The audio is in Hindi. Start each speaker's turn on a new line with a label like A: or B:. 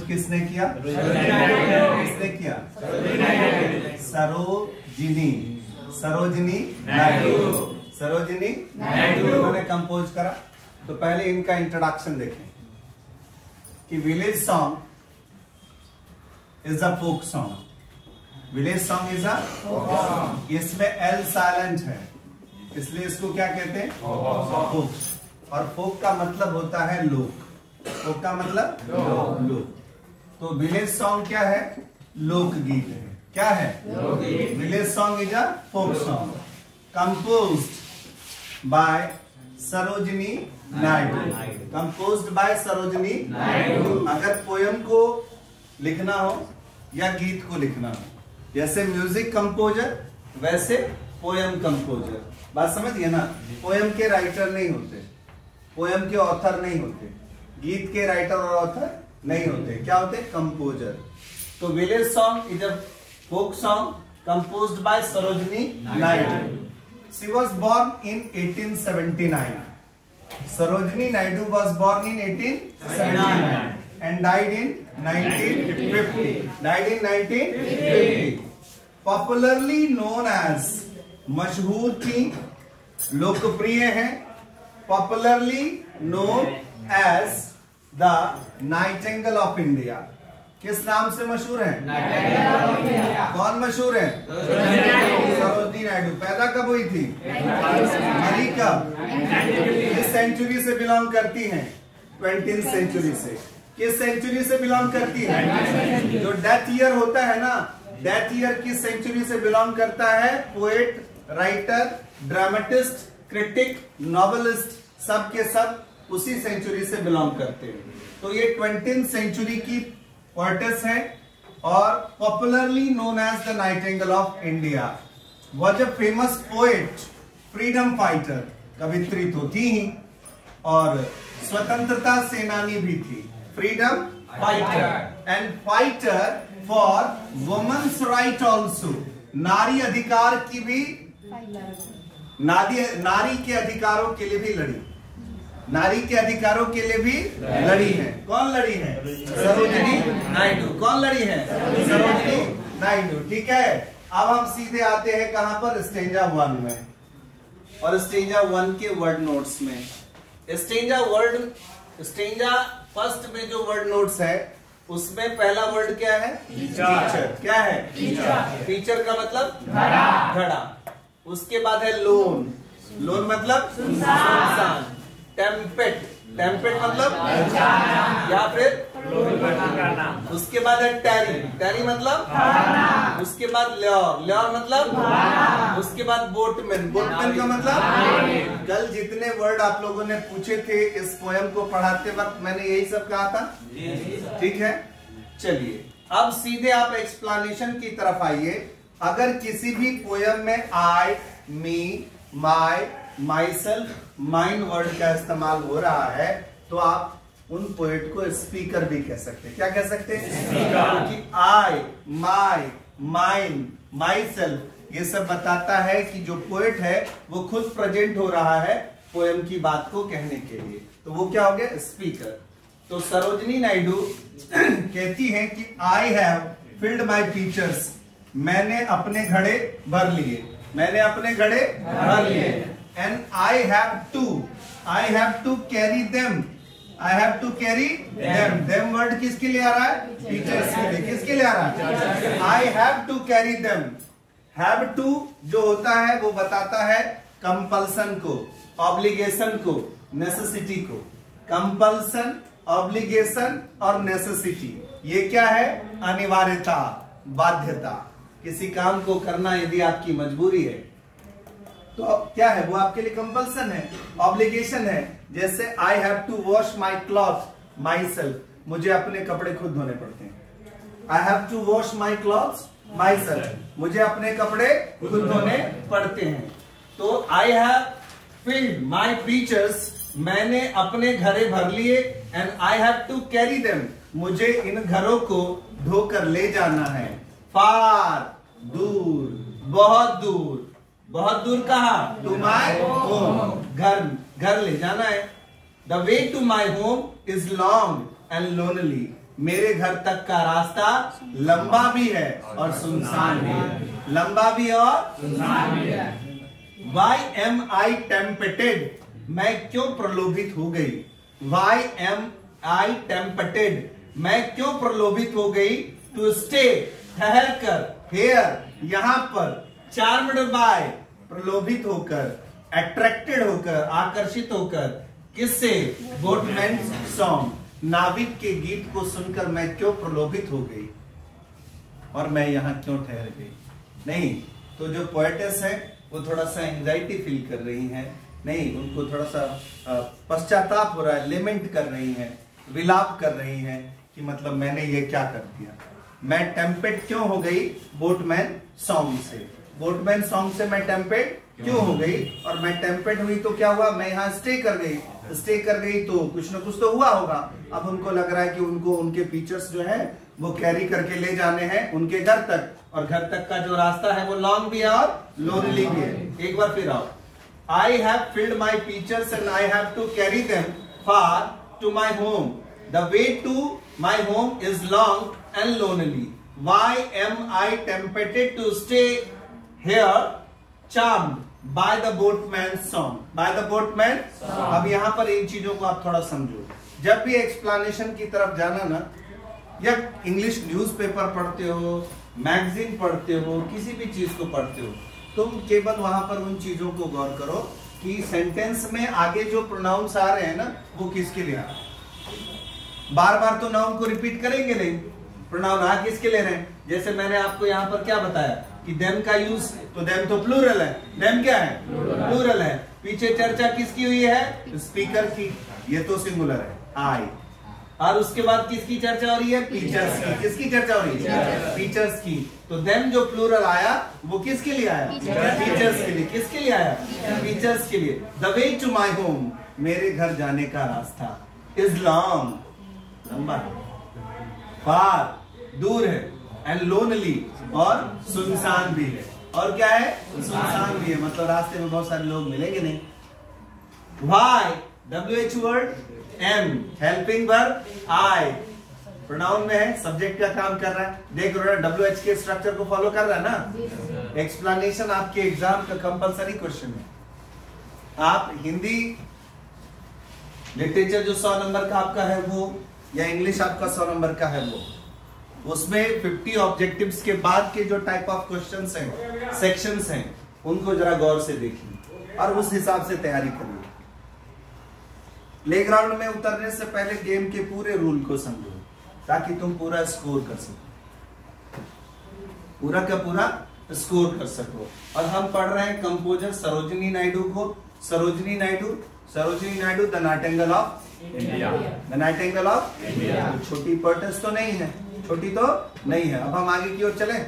A: किसने किया? किसने किया? सरोजिनी, सरोजिनी नायडू, सरोजिनी नायडू उन्होंने कंपोज करा। तो पहले इनका इंट्रोडक्शन देखें कि village song is a folk song. Village song is a folk song. इसमें एल साइलेंट है, इसलिए इसको क्या कहते हैं? फोक। और फोक का मतलब होता है लोक। फोक का मतलब लोक। तो विलेज सॉन्ग क्या है? लोकगीत है। क्या है? Village song is a folk song composed by Sarojini Naidu. Composed by Sarojini Naidu. अगर पोयम को लिखना हो या गीत को लिखना हो, जैसे म्यूजिक कंपोजर वैसे पोयम कंपोजर। बात समझिए ना? पोयम के राइटर नहीं होते, पोयम के ऑथर नहीं होते, गीत के राइटर और ऑथर नहीं होते। क्या होते? कंपोजर। तो village song is a folk song composed by Sarojini Naidu. She was born in 1879. Sarojini Naidu was born in 1879 and died in 1950. Died in 1950. Popularly known as, मशहूर थी, लोकप्रिय है, popularly known as the Nightingale of India। किस नाम से मशहूर है? कौन मशहूर है? सरोजिनी नायडू। पैदा कब हुई थी? मरी कब? किस सेंचुरी से बिलोंग करती हैं? 20th सेंचुरी से। किस सेंचुरी से बिलोंग करती है? जो डेथ ईयर होता है ना, डेथ ईयर किस सेंचुरी से बिलोंग करता है? Poet, writer, dramatist, critic, novelist, सब के सब उसी सेंचुरी से बिलोंग करते हैं। तो ये 20th सेंचुरी की पोएटेस है और popularly known as the nightingale of India. Was a famous poet, freedom fighter, कवित्री तो थी ही और स्वतंत्रता सेनानी भी थी। Freedom fighter and fighter for women's right also. नारी अधिकार की भी, नारी के अधिकारों के लिए भी लड़ी, नारी के अधिकारों के लिए भी लड़ी है। कौन लड़ी है? सरोजिनी नायडू। कौन लड़ी है? सरोजिनी नायडू। ठीक है, अब हम सीधे आते हैं कहां पर? स्टेंजा 1 में। और स्टेंजा 1 के वर्ड नोट्स में, स्टेंजा फर्स्ट में जो वर्ड नोट्स है उसमें पहला वर्ड क्या है? टीचर। क्या है? टीचर का मतलब घड़ा। उसके बाद है लोन, लोन मतलब सुनसान। टेम्पेट, टेम्पेट मतलब या फिर, उसके बाद है टैरी, टैरी मतलब, उसके बाद ल्योर, ल्योर मतलब, उसके बाद बोटमैन, बोटमैन का मतलब। कल जितने वर्ड आप लोगों ने पूछे थे इस पोयम को पढ़ाते वक्त मैंने यही सब कहा था। ठीक है, चलिए अब सीधे आप एक्सप्लेनेशन की तरफ आइए। अगर किसी भी पोयम में आई, मी, माई, माई सेल्फ, माइन वर्ड का इस्तेमाल हो रहा है तो आप उन पोएट को स्पीकर भी कह सकते हैं। क्या कह सकते हैं? क्योंकि आई, माई, माइन, माई सेल्फ ये सब बताता है कि जो पोएट है वो खुद प्रेजेंट हो रहा है पोएम की बात को कहने के लिए। तो वो क्या हो गया? स्पीकर। तो सरोजिनी नायडू कहती हैं कि आई हैव फिल्ड माई टीचर्स। मैंने अपने घड़े भर लिए, मैंने अपने घड़े भर लिए। And I have to carry them. I have to carry them. Them word किसके लिए आ रहा है? टीचर्स के लिए। किसके लिए आ रहा है? I have to carry them. Have to जो होता है वो बताता है कंपल्सन को, ऑब्लिगेशन को, नेसेसिटी को। कंपल्सन, ऑब्लिगेशन और नेसेसिटी ये क्या है? अनिवार्यता, बाध्यता। किसी काम को करना यदि आपकी मजबूरी है तो क्या है? वो आपके लिए कंपल्सन है, ऑब्लिगेशन है। जैसे I have to wash my cloth myself, मुझे अपने कपड़े खुद धोने पड़ते हैं। I have to wash my cloth myself, मुझे अपने कपड़े खुद धोने पड़ते हैं। तो I have filled my teachers, मैंने अपने घड़े भर लिए। And I have to carry them, मुझे इन घरों को ढोकर ले जाना है। फार, दूर, बहुत दूर। बहुत दूर कहाँ? टू माई होम, घर, घर ले जाना है। The way to my home is long and lonely, मेरे घर तक का रास्ता लंबा भी है और सुनसान भी है। लंबा भी और सुनसान भी है। Why am I tempted? मैं क्यों प्रलोभित हो गई? Why am I tempted? मैं क्यों प्रलोभित हो गई? To stay, ठहर कर, here, यहां पर, charmed by, प्रलोभित होकर, attracted होकर, आकर्षित होकर, किससे? बोटमैन सॉन्ग, नाविक के गीत को सुनकर मैं क्यों प्रलोभित हो गई और मैं यहां क्यों ठहर गई? नहीं, तो जो पोएटेस है वो थोड़ा सा एंजाइटी फील कर रही हैं, नहीं, उनको थोड़ा सा पश्चाताप हो रहा है, लेमेंट कर रही हैं, विलाप कर रही हैं कि मतलब मैंने ये क्या कर दिया। मैं टेम्पेड क्यों हो गई? बोटमैन सॉन्ग से। बोटमैन सॉन्ग से मैं टेम्पेड क्यों हो गई? और मैं टेम्पेड हुई तो क्या हुआ? मैं यहाँ स्टे कर गई। स्टे कर गई तो कुछ ना कुछ तो हुआ होगा। अब उनको लग रहा है कि उनको उनके फीचर्स जो है वो कैरी करके ले जाने हैं उनके घर तक, और घर तक का जो रास्ता है वो लॉन्ग भी है और लोनली भी है। एक बार फिर आओ। I have filled my pitchers and I have to carry them far to my home. The way to my home is long and lonely. Why am I tempted to stay here, charmed by the boatman's song? By the boatman song. अब यहाँ पर इन चीजों को आप थोड़ा समझो। जब भी एक्सप्लेनेशन की तरफ जाना ना, या इंग्लिश न्यूज़पेपर पढ़ते हो, मैगजीन पढ़ते हो, किसी भी चीज को पढ़ते हो, तुम केवल वहां पर उन चीजों को गौर करो कि सेंटेंस में आगे जो प्रोनाउंस आ रहे हैं ना वो किसके लिए आ रहे हैं। बार बार तो नाउन को रिपीट करेंगे नहीं, प्रोनाउन आ किसके ले रहे हैं। जैसे मैंने आपको यहाँ पर क्या बताया कि देम का यूज, तो देम तो प्लूरल है, देम क्या है? प्लूरल है। पीछे चर्चा किसकी हुई है? स्पीकर की, ये तो सिंगुलर है, आई। और उसके बाद किसकी चर्चा हो रही है? टीचर्स की। किसकी चर्चा हो रही है? टीचर्स की। तो देम जो प्लूरल आया वो किसके लिए आया? टीचर्स के लिए। किसके लिए आया? टीचर्स के लिए। The way to my home, मेरे घर जाने का रास्ता, इज लॉन्ग, लंबा, फार, दूर है, एंड लोनली, और सुनसान भी है। और क्या है? सुनसान भी है, मतलब रास्ते में बहुत सारे लोग मिलेंगे नहीं। Why, WH word, M, helping verb, I, pronoun में है, सब्जेक्ट का काम कर रहा है। देख रहे हो WH के स्ट्रक्चर को फॉलो कर रहा है ना। एक्सप्लेनेशन आपके एग्जाम का कंपलसरी क्वेश्चन है। आप हिंदी लिटरेचर जो 100 नंबर का आपका है वो, या इंग्लिश आपका 100 नंबर का है वो, उसमें 50 ऑब्जेक्टिव्स के बाद के जो टाइप ऑफ क्वेश्चंस हैं, सेक्शंस हैं, उनको जरा गौर से देखिए और उस हिसाब से तैयारी करिए। प्लेग्राउंड में उतरने से पहले गेम के पूरे रूल को समझो ताकि तुम पूरा स्कोर कर सको, पूरा का पूरा स्कोर कर सको। और हम पढ़ रहे हैं कंपोजर सरोजिनी नायडू को। Sarojini Naidu the nightingale of India. The nightingale of India. छोटी पोएटेस तो नहीं है, छोटी तो नहीं है। अब हम आगे की ओर चलें।